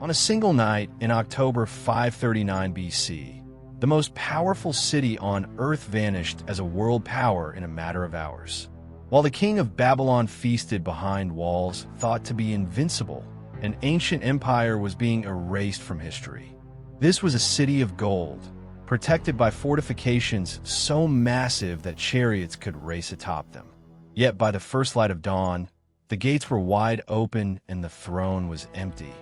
On a single night in October 539 BC, the most powerful city on Earth vanished as a world power in a matter of hours. While the king of Babylon feasted behind walls thought to be invincible, an ancient empire was being erased from history. This was a city of gold, protected by fortifications so massive that chariots could race atop them. Yet by the first light of dawn, the gates were wide open and the throne was empty.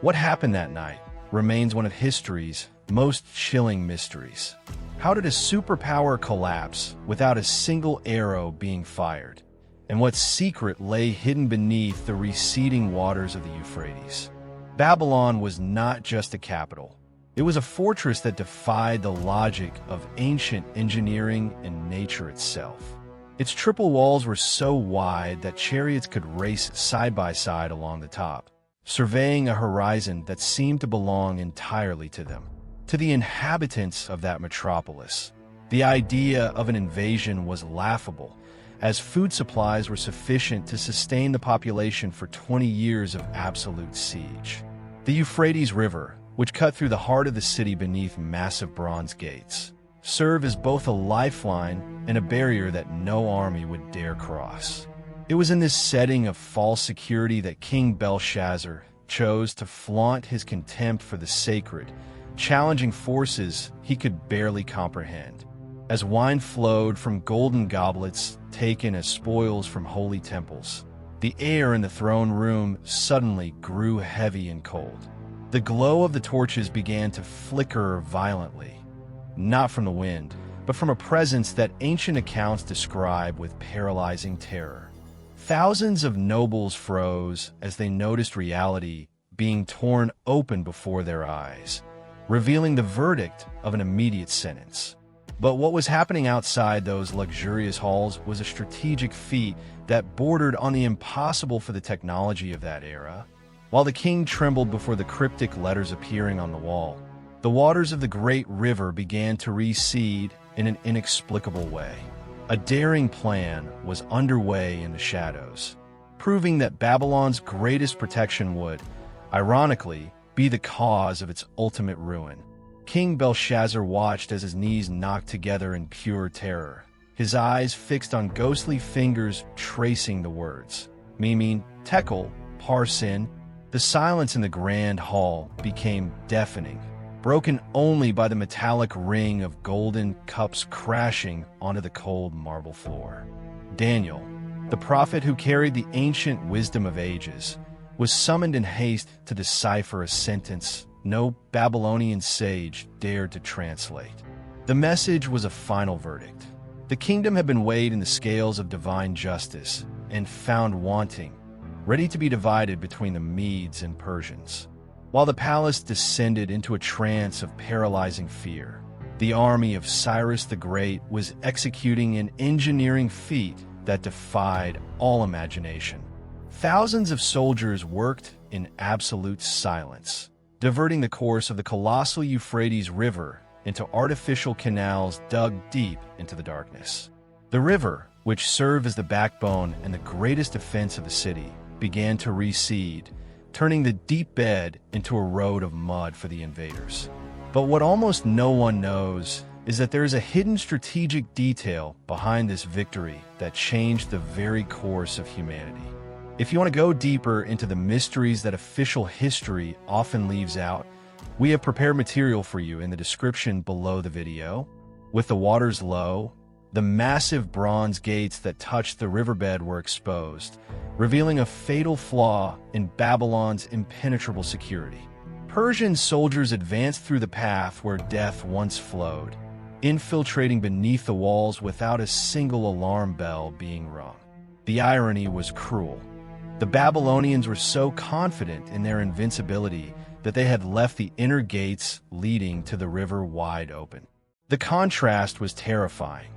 What happened that night remains one of history's most chilling mysteries. How did a superpower collapse without a single arrow being fired? And what secret lay hidden beneath the receding waters of the Euphrates? Babylon was not just a capital. It was a fortress that defied the logic of ancient engineering and nature itself. Its triple walls were so wide that chariots could race side by side along the top, surveying a horizon that seemed to belong entirely to them. To the inhabitants of that metropolis, the idea of an invasion was laughable, as food supplies were sufficient to sustain the population for 20 years of absolute siege. The Euphrates River, which cut through the heart of the city beneath massive bronze gates, served as both a lifeline and a barrier that no army would dare cross. It was in this setting of false security that King Belshazzar chose to flaunt his contempt for the sacred, challenging forces he could barely comprehend. As wine flowed from golden goblets taken as spoils from holy temples, the air in the throne room suddenly grew heavy and cold. The glow of the torches began to flicker violently, not from the wind, but from a presence that ancient accounts describe with paralyzing terror. Thousands of nobles froze as they noticed reality being torn open before their eyes, revealing the verdict of an immediate sentence. But what was happening outside those luxurious halls was a strategic feat that bordered on the impossible for the technology of that era. While the king trembled before the cryptic letters appearing on the wall, the waters of the great river began to recede in an inexplicable way. A daring plan was underway in the shadows, proving that Babylon's greatest protection would, ironically, be the cause of its ultimate ruin. King Belshazzar watched as his knees knocked together in pure terror, his eyes fixed on ghostly fingers tracing the words. Mimin, Tekel, Parsin. The silence in the grand hall became deafening, broken only by the metallic ring of golden cups crashing onto the cold marble floor. Daniel, the prophet who carried the ancient wisdom of ages, was summoned in haste to decipher a sentence no Babylonian sage dared to translate. The message was a final verdict. The kingdom had been weighed in the scales of divine justice and found wanting, ready to be divided between the Medes and Persians. While the palace descended into a trance of paralyzing fear, the army of Cyrus the Great was executing an engineering feat that defied all imagination. Thousands of soldiers worked in absolute silence, diverting the course of the colossal Euphrates River into artificial canals dug deep into the darkness. The river, which served as the backbone and the greatest defense of the city, began to recede, turning the deep bed into a road of mud for the invaders. But what almost no one knows is that there is a hidden strategic detail behind this victory that changed the very course of humanity. If you want to go deeper into the mysteries that official history often leaves out, we have prepared material for you in the description below the video. With the waters low, the massive bronze gates that touched the riverbed were exposed, revealing a fatal flaw in Babylon's impenetrable security. Persian soldiers advanced through the path where death once flowed, infiltrating beneath the walls without a single alarm bell being rung. The irony was cruel. The Babylonians were so confident in their invincibility that they had left the inner gates leading to the river wide open. The contrast was terrifying.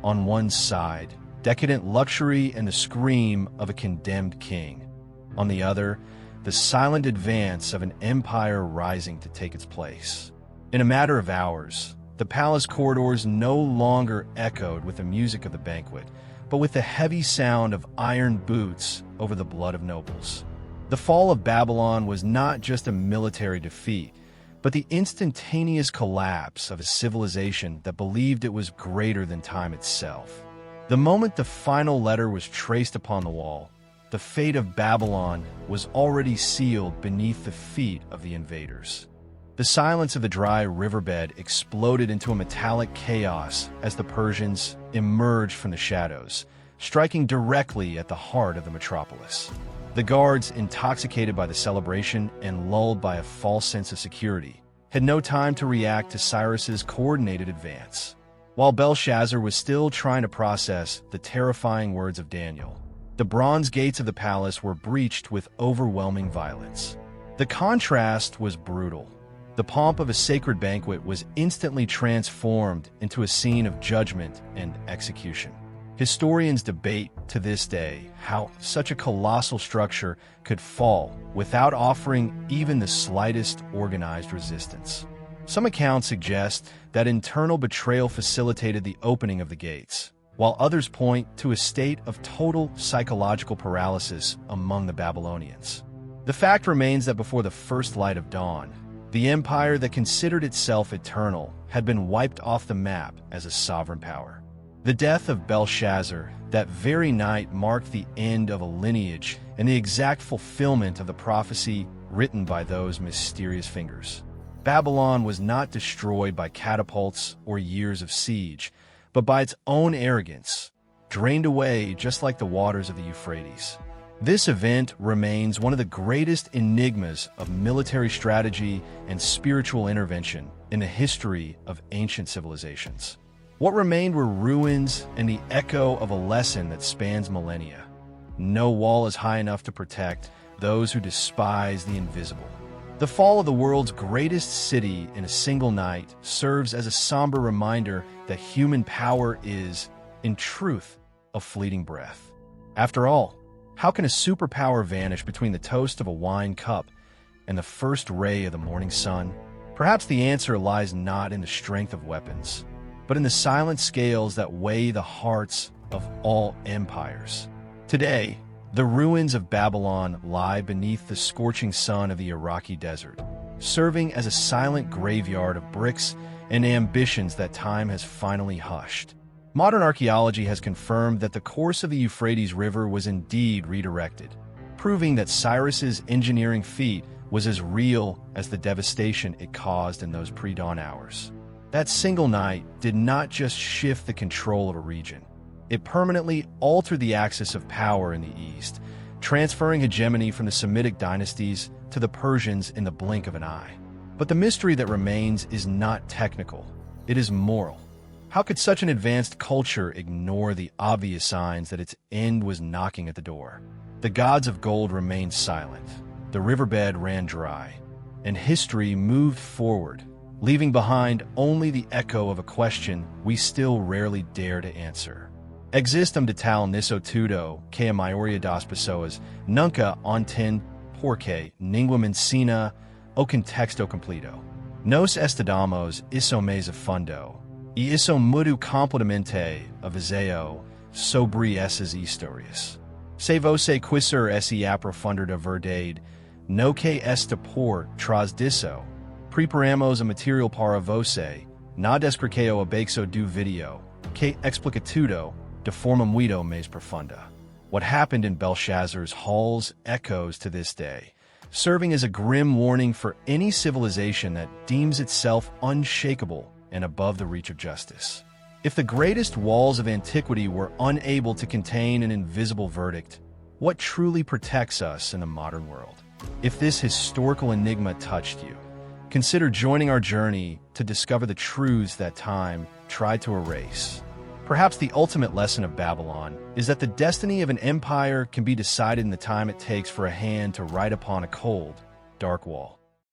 On one side, decadent luxury and the scream of a condemned king. On the other, the silent advance of an empire rising to take its place. In a matter of hours, the palace corridors no longer echoed with the music of the banquet, but with the heavy sound of iron boots over the blood of nobles. The fall of Babylon was not just a military defeat, but the instantaneous collapse of a civilization that believed it was greater than time itself. The moment the final letter was traced upon the wall, the fate of Babylon was already sealed beneath the feet of the invaders. The silence of the dry riverbed exploded into a metallic chaos as the Persians emerged from the shadows, striking directly at the heart of the metropolis. The guards, intoxicated by the celebration and lulled by a false sense of security, had no time to react to Cyrus's coordinated advance. While Belshazzar was still trying to process the terrifying words of Daniel, the bronze gates of the palace were breached with overwhelming violence. The contrast was brutal. The pomp of a sacred banquet was instantly transformed into a scene of judgment and execution. Historians debate to this day how such a colossal structure could fall without offering even the slightest organized resistance. Some accounts suggest that internal betrayal facilitated the opening of the gates, while others point to a state of total psychological paralysis among the Babylonians. The fact remains that before the first light of dawn, the empire that considered itself eternal had been wiped off the map as a sovereign power. The death of Belshazzar that very night marked the end of a lineage and the exact fulfillment of the prophecy written by those mysterious fingers. Babylon was not destroyed by catapults or years of siege, but by its own arrogance, drained away just like the waters of the Euphrates. This event remains one of the greatest enigmas of military strategy and spiritual intervention in the history of ancient civilizations. What remained were ruins and the echo of a lesson that spans millennia. No wall is high enough to protect those who despise the invisible. The fall of the world's greatest city in a single night serves as a somber reminder that human power is, in truth, a fleeting breath. After all, how can a superpower vanish between the toast of a wine cup and the first ray of the morning sun? Perhaps the answer lies not in the strength of weapons, but in the silent scales that weigh the hearts of all empires. Today, the ruins of Babylon lie beneath the scorching sun of the Iraqi desert, serving as a silent graveyard of bricks and ambitions that time has finally hushed. Modern archaeology has confirmed that the course of the Euphrates River was indeed redirected, proving that Cyrus's engineering feat was as real as the devastation it caused in those pre-dawn hours. That single night did not just shift the control of a region. It permanently altered the axis of power in the east, transferring hegemony from the Semitic dynasties to the Persians in the blink of an eye. But the mystery that remains is not technical, it is moral. How could such an advanced culture ignore the obvious signs that its end was knocking at the door? The gods of gold remained silent, the riverbed ran dry, and history moved forward, leaving behind only the echo of a question we still rarely dare to answer. Existum de tal nisso tudo, que a maioria das pessoas nunca entende porque ninguém ensina o contexto completo. Nós estudamos isso mais a fundo, e isso muito completamente avisado sobre essas histórias. Se você quiser esse aprofundar da verdade, no que está por trás disso, preparamos a material para você, na descrição abaixo do vídeo, que explica tudo de forma muito mais profunda. What happened in Belshazzar's halls echoes to this day, serving as a grim warning for any civilization that deems itself unshakable and above the reach of justice. If the greatest walls of antiquity were unable to contain an invisible verdict, what truly protects us in the modern world? If this historical enigma touched you, consider joining our journey to discover the truths that time tried to erase. Perhaps the ultimate lesson of Babylon is that the destiny of an empire can be decided in the time it takes for a hand to write upon a cold, dark wall.